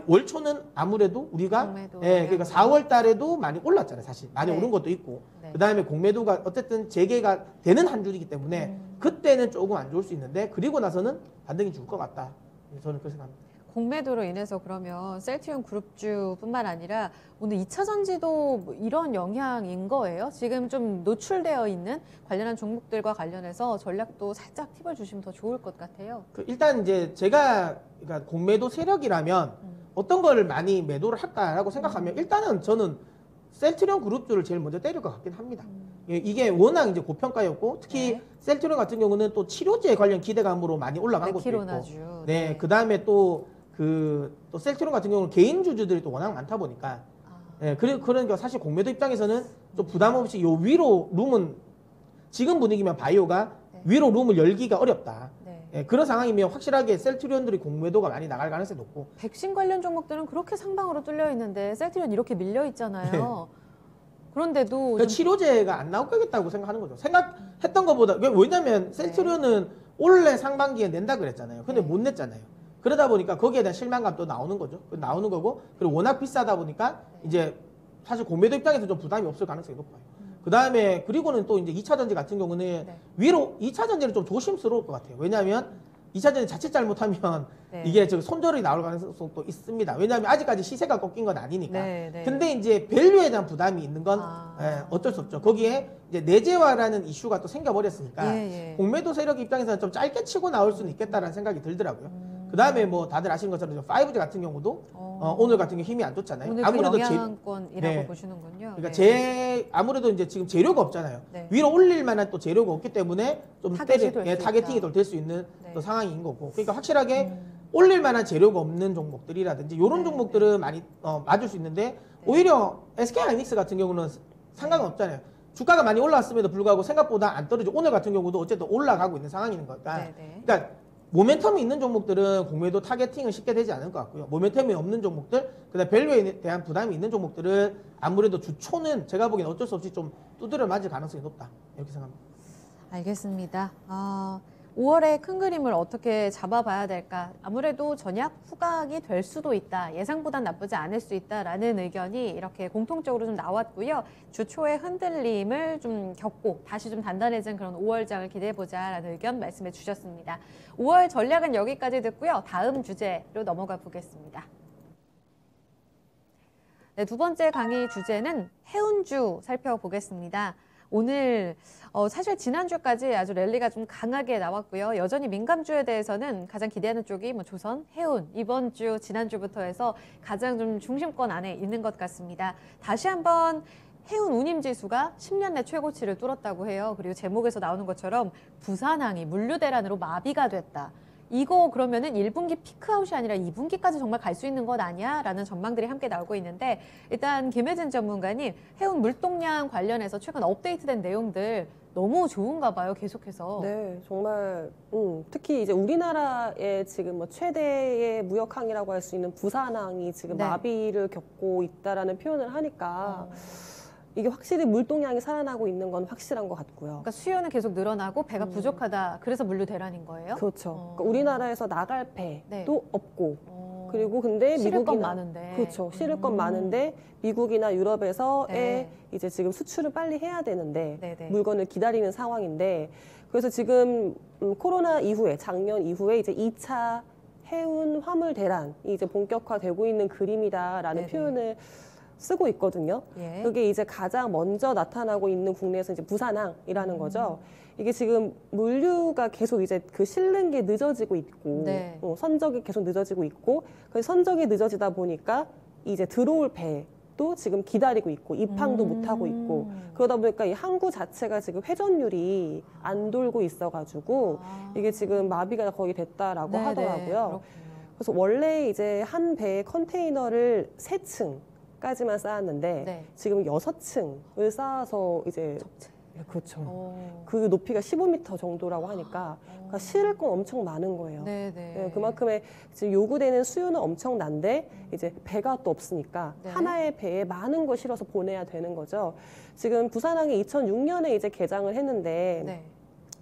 월초는 아무래도 우리가 공매도 그러니까 4월 달에도 많이 올랐잖아요. 사실 많이 네. 오른 것도 있고 네. 그다음에 공매도가 어쨌든 재개가 되는 한 주이기 때문에 그때는 조금 안 좋을 수 있는데 그리고 나서는 반등이 줄 것 같다. 저는 그렇게 생각합니다. 공매도로 인해서 그러면 셀트리온 그룹주뿐만 아니라 오늘 2차 전지도 뭐 이런 영향인 거예요? 지금 좀 노출되어 있는 관련한 종목들과 관련해서 전략도 살짝 팁을 주시면 더 좋을 것 같아요. 일단 이제 제가 그러니까 공매도 세력이라면 어떤 거를 많이 매도를 할까라고 생각하면 일단은 저는 셀트리온 그룹주를 제일 먼저 때릴 것 같긴 합니다. 이게 워낙 이제 고평가였고 특히 네. 셀트리온 같은 경우는 또 치료제 관련 기대감으로 많이 올라간 것도 있고 키로나주. 네, 그다음에 또 셀트리온 같은 경우는 개인 주주들이 또 워낙 많다 보니까 네, 그러니까 사실 공매도 입장에서는 좀 부담 없이 요 위로 룸은 지금 분위기면 바이오가 네. 위로 룸을 열기가 어렵다. 네. 예, 그런 상황이면 확실하게 셀트리온들이 공매도가 많이 나갈 가능성이 높고 백신 관련 종목들은 그렇게 상방으로 뚫려 있는데 셀트리온 이렇게 밀려 있잖아요. 그런데도 그러니까 좀 치료제가 안 나올 거겠다고 생각하는 거죠. 생각했던 것보다 왜냐하면 셀트리온은 올해 상반기에 낸다 그랬잖아요. 근데 네. 못 냈잖아요. 그러다 보니까 거기에 대한 실망감도 나오는 거죠. 나오는 거고 그리고 워낙 비싸다 보니까 이제 사실 공매도 입장에서 좀 부담이 없을 가능성이 높아요. 그다음에 그리고는 또 이제 2차 전지 같은 경우는 네. 위로 2차 전지는 좀 조심스러울 것 같아요. 왜냐하면 2차 전지 자칫 잘못하면 네. 이게 손절이 나올 가능성도 있습니다. 왜냐하면 아직까지 시세가 꺾인 건 아니니까. 네, 네. 근데 이제 밸류에 대한 부담이 있는 건 어쩔 수 없죠. 거기에 이제 내재화라는 이슈가 또 생겨버렸으니까 예, 예. 공매도 세력 입장에서는 좀 짧게 치고 나올 수는 있겠다라는 생각이 들더라고요. 그 다음에 뭐 다들 아시는 것처럼 5G 같은 경우도 오늘 같은 경우 힘이 안 좋잖아요. 오늘 아무래도 그 영향권이라고 네. 보시는군요. 그러니까 네. 아무래도 이제 지금 재료가 없잖아요. 네. 위로 올릴 만한 또 재료가 없기 때문에 좀 타겟이 될수 타겟팅이 있다. 될 수 있는 네. 또 상황인 거고. 그러니까 확실하게 올릴 만한 재료가 없는 종목들이라든지 이런 네, 종목들은 많이 맞을 수 있는데 오히려 SK하이닉스 같은 경우는 상관은 없잖아요. 주가가 많이 올라왔음에도 불구하고 생각보다 안 떨어지고 오늘 같은 경우도 어쨌든 올라가고 있는 상황인 거니까. 네, 네. 그러니까 모멘텀이 있는 종목들은 공매도 타겟팅은 쉽게 되지 않을 것 같고요. 모멘텀이 없는 종목들, 그다음 밸류에 대한 부담이 있는 종목들은 아무래도 주초는 제가 보기엔 어쩔 수 없이 좀 두드려 맞을 가능성이 높다. 이렇게 생각합니다. 알겠습니다. 5월의 큰 그림을 어떻게 잡아봐야 될까? 아무래도 전약 후각이 될 수도 있다. 예상보단 나쁘지 않을 수 있다라는 의견이 이렇게 공통적으로 좀 나왔고요. 주초의 흔들림을 좀 겪고 다시 좀 단단해진 그런 5월장을 기대해보자라는 의견 말씀해 주셨습니다. 5월 전략은 여기까지 듣고요. 다음 주제로 넘어가 보겠습니다. 네, 두 번째 강의 주제는 해운주 살펴보겠습니다. 오늘 사실 지난주까지 아주 랠리가 좀 강하게 나왔고요. 여전히 민감주에 대해서는 가장 기대하는 쪽이 뭐 조선, 해운, 이번 주, 지난주부터 해서 가장 좀 중심권 안에 있는 것 같습니다. 다시 한번 해운 운임지수가 10년 내 최고치를 뚫었다고 해요. 그리고 제목에서 나오는 것처럼 부산항이 물류대란으로 마비가 됐다. 이거 그러면은 1분기 피크아웃이 아니라 2분기까지 정말 갈 수 있는 것 아니야? 라는 전망들이 함께 나오고 있는데 일단 김혜진 전문가님, 해운 물동량 관련해서 최근 업데이트된 내용들 너무 좋은가 봐요, 계속해서. 네, 정말 특히 이제 우리나라의 지금 뭐 최대의 무역항이라고 할 수 있는 부산항이 지금 네. 마비를 겪고 있다라는 표현을 하니까 이게 확실히 물동량이 살아나고 있는 건 확실한 것 같고요. 그러니까 수요는 계속 늘어나고 배가 부족하다. 그래서 물류 대란인 거예요? 그렇죠. 그러니까 우리나라에서 나갈 배도 네. 없고 그리고 근데 실을 건 미국이나 많은데. 그렇죠. 실을 건 많은데 미국이나 유럽에서의 네. 이제 지금 수출을 빨리 해야 되는데 네네. 물건을 기다리는 상황인데 그래서 지금 코로나 이후에 작년 이후에 이제 2차 해운 화물 대란이 이제 본격화되고 있는 그림이다라는 네네. 표현을 쓰고 있거든요. 예. 그게 이제 가장 먼저 나타나고 있는 국내에서 이제 부산항이라는 거죠. 이게 지금 물류가 계속 이제 그 실는 게 늦어지고 있고, 네. 선적이 계속 늦어지고 있고, 그 선적이 늦어지다 보니까 이제 들어올 배도 지금 기다리고 있고, 입항도 못 하고 있고, 그러다 보니까 이 항구 자체가 지금 회전율이 안 돌고 있어가지고, 이게 지금 마비가 거의 됐다라고 네네. 하더라고요. 그렇군요. 그래서 원래 이제 한 배의 컨테이너를 3층 까지만 쌓았는데 네. 지금 6층을 쌓아서 이제 네, 그렇죠. 어. 그 높이가 15m 정도라고 하니까 그러니까 실을 건 엄청 많은 거예요. 네네. 네, 그만큼의 지금 요구되는 수요는 엄청난데 이제 배가 또 없으니까 네. 하나의 배에 많은 걸 실어서 보내야 되는 거죠. 지금 부산항이 2006년에 이제 개장을 했는데 네.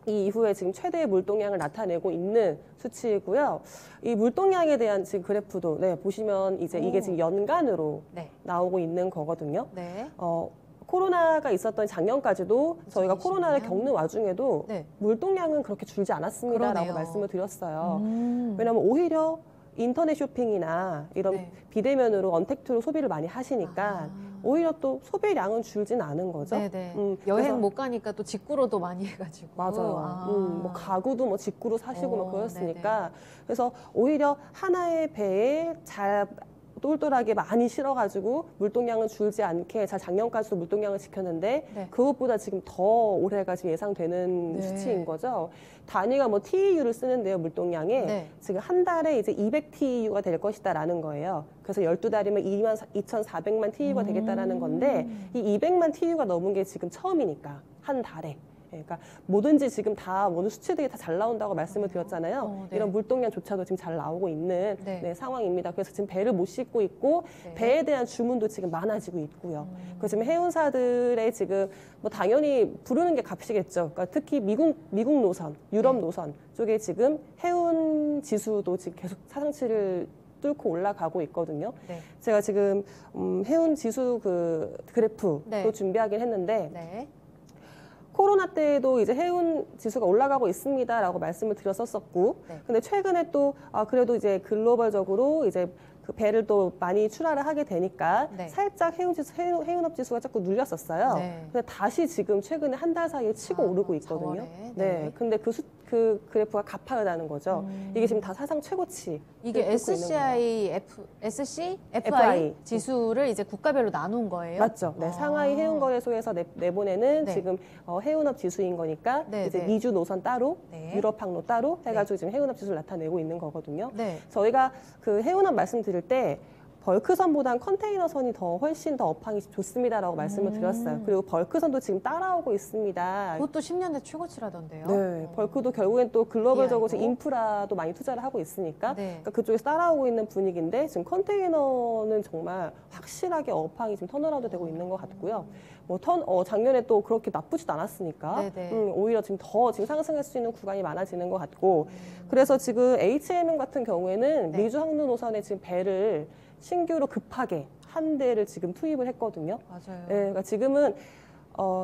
이 이후에 지금 최대의 물동량을 나타내고 있는 수치이고요. 이 물동량에 대한 지금 그래프도 네, 보시면 이제 이게 지금 연간으로 네. 나오고 있는 거거든요. 네. 코로나가 있었던 작년까지도 저희가 2020년? 코로나를 겪는 와중에도 네. 물동량은 그렇게 줄지 않았습니다라고 그러네요. 말씀을 드렸어요. 음. 왜냐하면 오히려 인터넷 쇼핑이나 이런 네. 비대면으로 언택트로 소비를 많이 하시니까 아. 오히려 또 소비량은 줄진 않은 거죠. 네네. 그래서 여행 못 가니까 또 직구로도 많이 해가지고. 맞아요. 아. 뭐 가구도 뭐 직구로 사시고 막 그랬으니까 네네. 그래서 오히려 하나의 배에 잘 똘똘하게 많이 실어가지고 물동량은 줄지 않게 잘 작년까지도 물동량을 지켰는데 네. 그것보다 지금 더 올해가 지금 예상되는 네. 수치인 거죠. 단위가 뭐 TEU를 쓰는데요, 물동량에 네. 지금 한 달에 이제 200TEU가 될 것이다라는 거예요. 그래서 12달이면 22,400만 TEU가 되겠다라는 건데 이 200만 TEU가 넘은 게 지금 처음이니까 한 달에. 그러니까 뭐든지 지금 다 어느 수치들이 다 잘 나온다고 말씀을 드렸잖아요. 네. 이런 물동량조차도 지금 잘 나오고 있는 네. 네, 상황입니다. 그래서 지금 배를 못 싣고 있고 네. 배에 대한 주문도 지금 많아지고 있고요. 그래서 지금 해운사들의 지금 뭐 당연히 부르는 게 값이겠죠. 그러니까 특히 미국 노선, 유럽 네. 노선 쪽에 지금 해운 지수도 지금 계속 사상치를 뚫고 올라가고 있거든요. 네. 제가 지금 해운 지수 그 그래프도 네. 준비하긴 했는데 네. 코로나 때에도 이제 해운 지수가 올라가고 있습니다라고 말씀을 드렸었고, 네. 근데 최근에 또 그래도 이제 글로벌적으로 이제 그 배를 또 많이 출하를 하게 되니까 네. 살짝 해운업 지수가 자꾸 눌렸었어요. 네. 근데 다시 지금 최근에 한 달 사이에 치고 오르고 있거든요. 4월에. 네. 근데 그 그래프가 가파르다는 거죠. 이게 지금 다 사상 최고치. 이게 SCI, FI 지수를 이제 국가별로 나눈 거예요? 맞죠. 네, 상하이 해운거래소에서 내보내는 네. 지금 해운업 지수인 거니까 네, 이제 네. 미주 노선 따로, 네. 유럽 항로 따로 해가지고 지금 해운업 지수를 나타내고 있는 거거든요. 네. 저희가 그 해운업 말씀드릴 때 벌크선보단 컨테이너선이 훨씬 더 업황이 좋습니다라고 말씀을 드렸어요. 그리고 벌크선도 지금 따라오고 있습니다. 그것도 10년대 최고치라던데요. 네, 벌크도 결국엔 또 글로벌적으로 BI도? 인프라도 많이 투자를 하고 있으니까 네. 그러니까 그쪽에서 따라오고 있는 분위기인데 지금 컨테이너는 정말 확실하게 업황이 지금 턴어라운드 되고 있는 것 같고요. 뭐 작년에 또 그렇게 나쁘지도 않았으니까 네네. 오히려 지금 더 지금 상승할 수 있는 구간이 많아지는 것 같고 그래서 지금 H&M 같은 경우에는 네. 미주 항로 노선에 지금 배를 신규로 급하게 한 대를 지금 투입을 했거든요. 맞아요. 네, 그러니까 지금은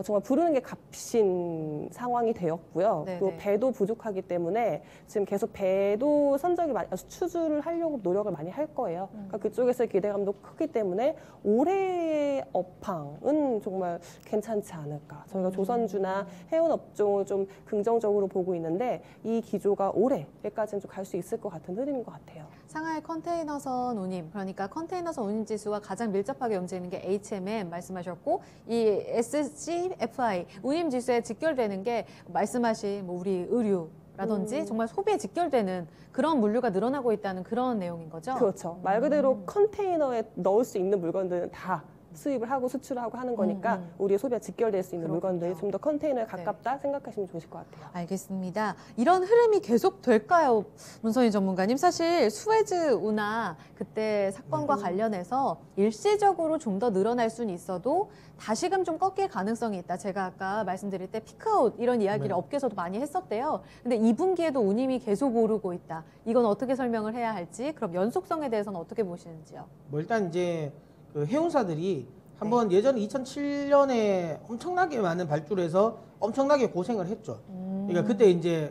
정말 부르는 게 값인 상황이 되었고요. 네네. 또 배도 부족하기 때문에 지금 계속 배도 선적이 많이 수주를 하려고 노력을 많이 할 거예요. 그러니까 그쪽에서의 기대감도 크기 때문에 올해의 업황은 정말 괜찮지 않을까. 저희가 조선주나 해운 업종을 좀 긍정적으로 보고 있는데 이 기조가 올해까지는 좀 갈 수 있을 것 같은 흐름인 것 같아요. 상하이 컨테이너선 운임, 그러니까 컨테이너선 운임 지수와 가장 밀접하게 움직이는 게 HMM 말씀하셨고, 이 SCFI 운임 지수에 직결되는 게 말씀하신 뭐 우리 의류라든지 정말 소비에 직결되는 그런 물류가 늘어나고 있다는 그런 내용인 거죠? 그렇죠. 말 그대로 컨테이너에 넣을 수 있는 물건들은 다 수입을 하고 수출을 하고 하는 거니까 우리의 소비와 직결될 수 있는 그렇군요. 물건들이 좀 더 컨테이너에 가깝다 생각하시면 좋으실 것 같아요. 알겠습니다. 이런 흐름이 계속 될까요, 문선희 전문가님? 사실 수에즈 운하 그때 사건과 관련해서 일시적으로 좀 더 늘어날 수는 있어도 다시금 좀 꺾일 가능성이 있다. 제가 아까 말씀드릴 때 피크아웃 이런 이야기를 업계에서도 많이 했었대요. 근데 2분기에도 운임이 계속 오르고 있다. 이건 어떻게 설명을 해야 할지, 그럼 연속성에 대해서는 어떻게 보시는지요? 뭐 일단 이제 그 해운사들이 한번 예전 2007년에 엄청나게 많은 발주를 해서 엄청나게 고생을 했죠. 그러니까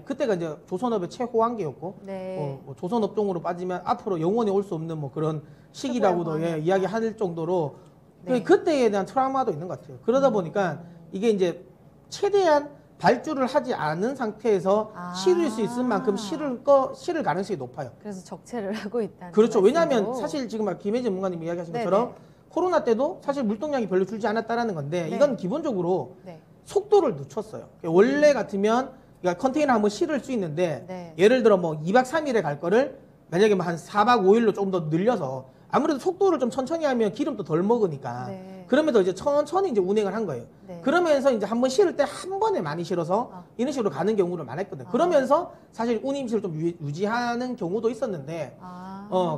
그때가 이제 조선업의 최호황기였고 네. 뭐 조선업종으로 빠지면 앞으로 영원히 올 수 없는 뭐 그런 시기라고도 이야기할 정도로 네. 그때에 대한 트라우마도 있는 것 같아요. 그러다 보니까 이게 이제 최대한 발주를 하지 않은 상태에서 실을 수 있을 만큼 실을 가능성이 높아요. 그래서 적체를 하고 있다는 그렇죠. 말씀으로. 왜냐하면 사실 지금 김혜진 전문가님 이야기하신 것처럼 코로나 때도 사실 물동량이 별로 줄지 않았다라는 건데 이건 기본적으로 속도를 늦췄어요. 원래 같으면 그러니까 컨테이너 한번 실을 수 있는데 예를 들어 뭐 2박 3일에 갈 거를 만약에 뭐 한 4박 5일로 조금 더 늘려서 아무래도 속도를 좀 천천히 하면 기름도 덜 먹으니까 그러면서 이제 천천히 이제 운행을 한 거예요. 그러면서 이제 한번 실을 때 한 번에 많이 실어서 이런 식으로 가는 경우를 많았거든요. 그러면서 사실 운임실을 좀 유지하는 경우도 있었는데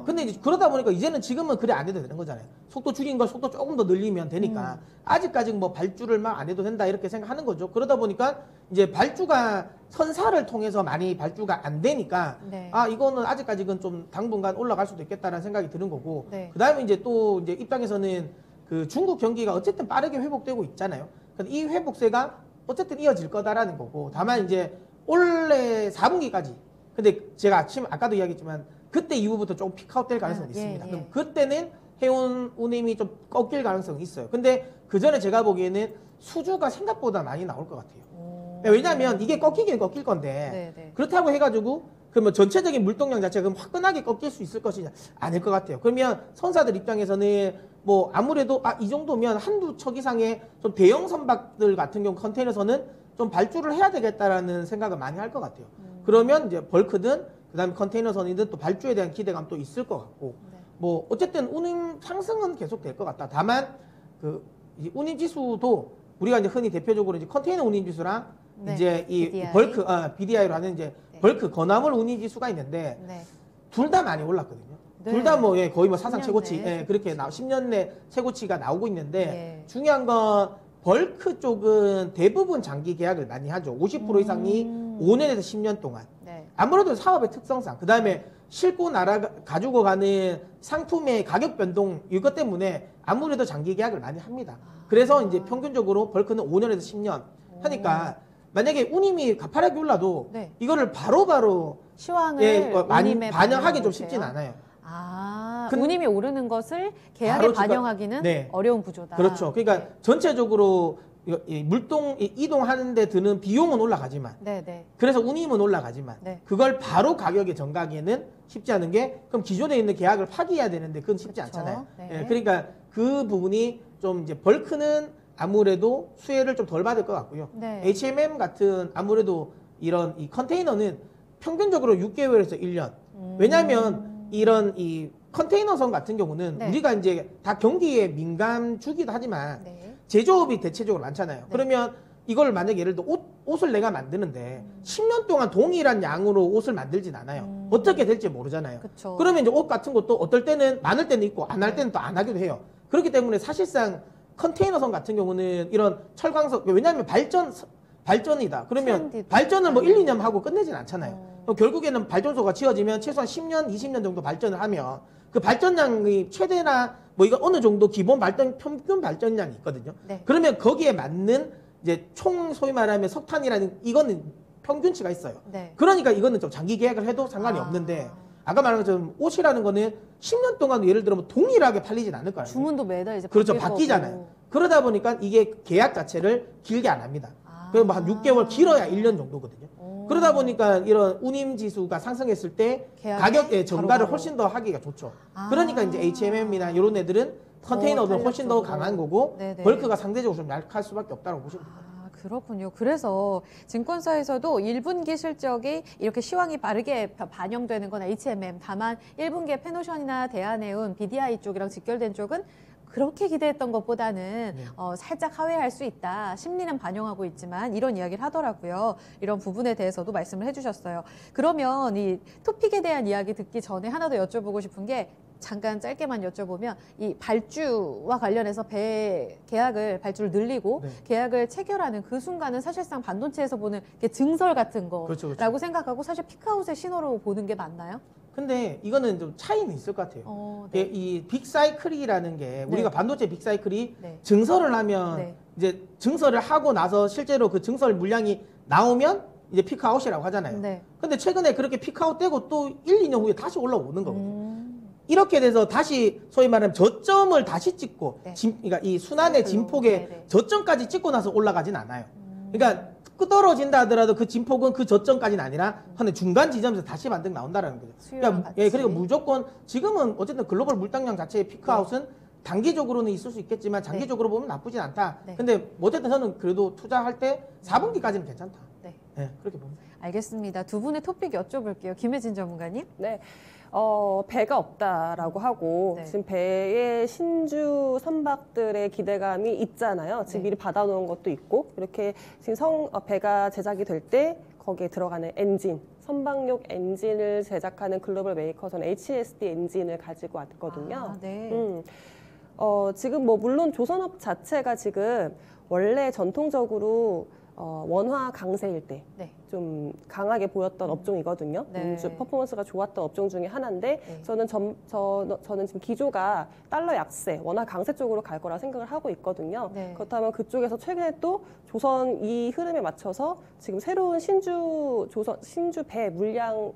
근데 이제 그러다 보니까 이제는 지금은 그래 안 해도 되는 거잖아요. 속도 줄인 걸 속도 조금 더 늘리면 되니까 아직까지 뭐 발주를 막 안 해도 된다 이렇게 생각하는 거죠. 그러다 보니까 이제 발주가 선사를 통해서 많이 발주가 안 되니까 이거는 아직까지는 좀 당분간 올라갈 수도 있겠다라는 생각이 드는 거고 그다음에 이제 또 이제 입장에서는 그 중국 경기가 어쨌든 빠르게 회복되고 있잖아요. 근데 이 회복세가 어쨌든 이어질 거다라는 거고 다만 이제 올해 4분기까지 근데 제가 아까도 이야기했지만 그때 이후부터 조금 피크아웃 될 가능성이 있습니다. 그럼 그때는 해운 운임이 좀 꺾일 가능성이 있어요. 근데 그 전에 제가 보기에는 수주가 생각보다 많이 나올 것 같아요. 왜냐하면 이게 꺾이긴 꺾일 건데 그렇다고 해가지고 그러면 전체적인 물동량 자체가 그럼 화끈하게 꺾일 수 있을 것이냐 아닐 것 같아요. 그러면 선사들 입장에서는 뭐 아무래도 이 정도면 한두 척 이상의 좀 대형 선박들 같은 경우 컨테이너선은 좀 발주를 해야 되겠다라는 생각을 많이 할 것 같아요. 그러면 이제 벌크든 그다음에 컨테이너선이든 또 발주에 대한 기대감도 있을 것 같고 뭐 어쨌든 운임 상승은 계속 될 것 같다. 다만 그 이 운임 지수도 우리가 이제 흔히 대표적으로 이제 컨테이너 운임 지수랑 이제 이 BDI. 벌크 BDI로 하는 이제 벌크 건화물 운임 지수가 있는데 둘 다 많이 올랐거든요. 둘 다 뭐 거의 뭐 사상 10년 최고치 내 그렇게 10년 내 최고치가 나오고 있는데 중요한 건 벌크 쪽은 대부분 장기 계약을 많이 하죠. 50% 이상이 5년에서 10년 동안. 아무래도 사업의 특성상 그다음에 싣고 가지고 가는 상품의 가격 변동 이것 때문에 아무래도 장기 계약을 많이 합니다. 그래서 이제 평균적으로 벌크는 5년에서 10년 하니까 만약에 운임이 가파르게 올라도 이거를 바로바로 시황을 운임에 반영하기 좀 쉽진 않아요. 운임이 오르는 것을 계약에 반영하기는 어려운 구조다. 그렇죠. 그러니까 전체적으로 이동하는 데 드는 비용은 올라가지만 그래서 운임은 올라가지만 그걸 바로 가격에 전가하기에는 쉽지 않은 게 그럼 기존에 있는 계약을 파기해야 되는데 그건 쉽지 않잖아요. 그러니까 그 부분이 좀 이제 벌크는 아무래도 수혜를 좀 덜 받을 것 같고요. H&M 같은 아무래도 이런 이 컨테이너는 평균적으로 6개월에서 1년. 왜냐하면 이런 이 컨테이너선 같은 경우는 네. 우리가 이제 다 경기에 민감주기도 하지만 네. 제조업이 대체적으로 많잖아요. 네. 그러면 이걸 만약에 예를 들어 옷을 내가 만드는데 10년 동안 동일한 양으로 옷을 만들진 않아요. 어떻게 될지 모르잖아요. 그쵸. 그러면 이제 옷 같은 것도 어떨 때는 많을 때는 있고 안 할 때는 또 안 하기도 해요. 그렇기 때문에 사실상 컨테이너선 같은 경우는 이런 철광석, 왜냐하면 발전이다. 그러면 트렌디도 발전을 뭐 있고. 1, 2년 하고 끝내진 않잖아요. 그럼 결국에는 발전소가 지어지면 최소한 10년, 20년 정도 발전을 하면 그 발전량이 최대나 뭐 이거 어느 정도 기본 평균 발전량이 있거든요. 네. 그러면 거기에 맞는 이제 총 소위 말하면 석탄이라는 이거는 평균치가 있어요. 네. 그러니까 이거는 좀 장기 계약을 해도 상관이 없는데 아까 말한 것처럼 옷이라는 거는 10년 동안 예를 들어 뭐 동일하게 팔리진 않을 거예요. 주문도 매달 이제 그렇죠. 바뀔 바뀌잖아요. 거고. 그러다 보니까 이게 계약 자체를 길게 안 합니다. 아. 그럼 한 6개월 길어야 1년 정도거든요. 오. 그러다 보니까 이런 운임 지수가 상승했을 때 계약에 가격의 전가를 바로바로. 훨씬 더 하기가 좋죠. 아. 그러니까 이제 H&M이나 이런 애들은 컨테이너도 훨씬 더 탄력적으로. 강한 거고 네네. 벌크가 상대적으로 좀 약할 수밖에 없다고 보시면 됩니다. 아, 그렇군요. 그래서 증권사에서도 1분기 실적이 이렇게 시황이 빠르게 반영되는 건 H&M, 다만 1분기에 페노션이나 대한해운, BDI 쪽이랑 직결된 쪽은 그렇게 기대했던 것보다는 네. 살짝 하회할 수 있다. 심리는 반영하고 있지만 이런 이야기를 하더라고요. 이런 부분에 대해서도 말씀을 해주셨어요. 그러면 이 토픽에 대한 이야기 듣기 전에 하나 더 여쭤보고 싶은 게 잠깐 짧게만 여쭤보면 이 발주와 관련해서 발주를 늘리고 네. 계약을 체결하는 그 순간은 사실상 반도체에서 보는 증설 같은 거라고 그렇죠, 그렇죠. 생각하고 사실 피크아웃의 신호로 보는 게 맞나요? 근데 이거는 좀 차이는 있을 것 같아요. 네. 이 빅사이클이라는 게 우리가 반도체 빅사이클이 네. 증설을 하면 네. 이제 증설을 하고 나서 실제로 그 증설 물량이 나오면 이제 피크아웃이라고 하잖아요. 네. 근데 최근에 그렇게 피크아웃 되고 또 1, 2년 후에 다시 올라오는 거거든요. 음. 이렇게 돼서 다시 소위 말하면 저점을 다시 찍고 네. 그러니까 이 순환의 사이클로. 진폭의 네네. 저점까지 찍고 나서 올라가진 않아요. 그러니까 떨어진다 하더라도 그 진폭은 그 저점까지는 아니라 한 중간 지점에서 다시 반등 나온다라는 거죠. 수요랑 같이. 그리고 무조건 지금은 어쨌든 글로벌 물당량 자체의 피크아웃은 단기적으로는 있을 수 있겠지만 장기적으로 보면 나쁘진 않다. 네. 근데 어쨌든 저는 그래도 투자할 때 4분기까지는 괜찮다. 네. 네, 그렇게 봅니다. 알겠습니다. 두 분의 토픽 여쭤볼게요. 김혜진 전문가님. 네. 배가 없다라고 하고 네. 지금 배의 신주 선박들의 기대감이 있잖아요. 지금 네. 미리 받아놓은 것도 있고 이렇게 지금 배가 제작이 될 때 거기에 들어가는 엔진, 선박용 엔진을 제작하는 글로벌 메이커는 HSD 엔진을 가지고 왔거든요. 아, 네. 지금 뭐 물론 조선업 자체가 지금 원래 전통적으로 원화 강세일 때 좀 네. 강하게 보였던 업종이거든요. 네. 퍼포먼스가 좋았던 업종 중에 하나인데 네. 저는 지금 기조가 달러 약세, 원화 강세 쪽으로 갈 거라 생각을 하고 있거든요. 네. 그렇다면 그쪽에서 최근에 또 조선 이 흐름에 맞춰서 지금 새로운 신주 배 물량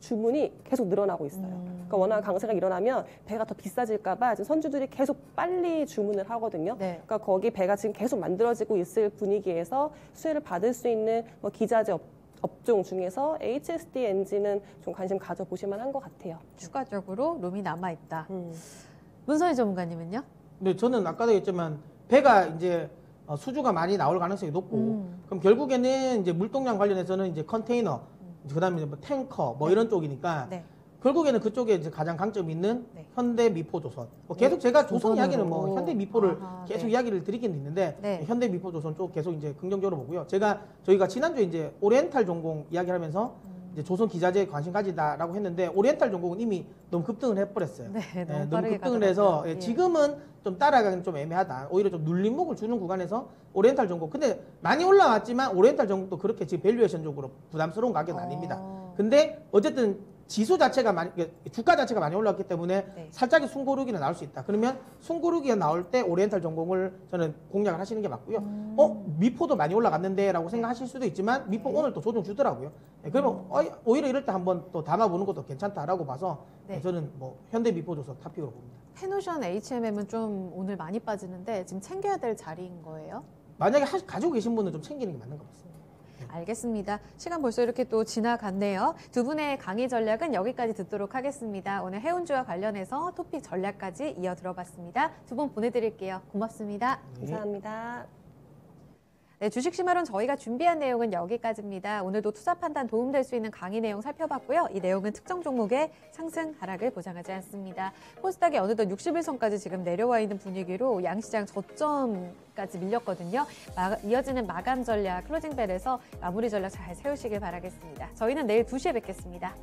주문이 계속 늘어나고 있어요. 그러니까 원화 강세가 일어나면 배가 더 비싸질까봐 지금 선주들이 계속 빨리 주문을 하거든요. 네. 그러니까 거기 배가 지금 계속 만들어지고 있을 분위기에서 수혜를 받을 수 있는 뭐 기자재 업종 중에서 HSD 엔진은 좀 관심 가져보실 만한 것 같아요. 추가적으로 룸이 남아있다. 문선희 전문가님은요? 근데 저는 아까도 했지만 배가 이제 수주가 많이 나올 가능성이 높고 그럼 결국에는 이제 물동량 관련해서는 이제 컨테이너 그다음에 뭐 탱커 뭐 이런 쪽이니까 네. 결국에는 그쪽에 이제 가장 강점이 있는 네. 현대 미포조선. 계속 제가 조선 이야기는 뭐 조선으로. 현대 미포를 아하, 계속 네. 이야기를 드리긴 있는데 네. 현대 미포조선 쪽 계속 이제 긍정적으로 보고요. 저희가 지난주에 이제 오리엔탈 전공 이야기하면서 이제 조선 기자재에 관심 가지다라고 했는데 오리엔탈 전공은 이미 너무 급등을 해버렸어요. 네, 너무 너무 빠르게 급등을 해서 가더라고요. 예. 지금은 좀 따라가기는 좀 애매하다. 오히려 좀 눌림목을 주는 구간에서 오리엔탈 전공. 근데 많이 올라왔지만 오리엔탈 전공도 그렇게 지금 밸류에이션적으로 부담스러운 가격은 아닙니다. 근데 어쨌든 지수 자체가 주가 자체가 많이 올랐기 때문에 네. 살짝의 숨고르기는 나올 수 있다. 그러면 숨고르기가 나올 때 오리엔탈 전공을 저는 공략을 하시는 게 맞고요. 미포도 많이 올라갔는데라고 생각하실 수도 있지만 미포 오늘 또 조정 주더라고요. 네, 그러면 오히려 이럴 때 한번 또 담아보는 것도 괜찮다라고 봐서 네. 저는 뭐 현대 미포조선 탑픽으로 봅니다. 페노션 H&M은 좀 오늘 많이 빠지는데 지금 챙겨야 될 자리인 거예요? 만약에 가지고 계신 분은 좀 챙기는 게 맞는 것 같습니다. 알겠습니다. 시간 벌써 이렇게 또 지나갔네요. 두 분의 강의 전략은 여기까지 듣도록 하겠습니다. 오늘 해운주와 관련해서 토픽 전략까지 이어 들어봤습니다. 두 분 보내드릴게요. 고맙습니다. 감사합니다. 네, 주식심화론 저희가 준비한 내용은 여기까지입니다. 오늘도 투자 판단 도움될 수 있는 강의 내용 살펴봤고요. 이 내용은 특정 종목의 상승, 하락을 보장하지 않습니다. 코스닥이 어느덧 60일선까지 지금 내려와 있는 분위기로 양시장 저점까지 밀렸거든요. 이어지는 마감 전략, 클로징 벨에서 마무리 전략 잘 세우시길 바라겠습니다. 저희는 내일 2시에 뵙겠습니다.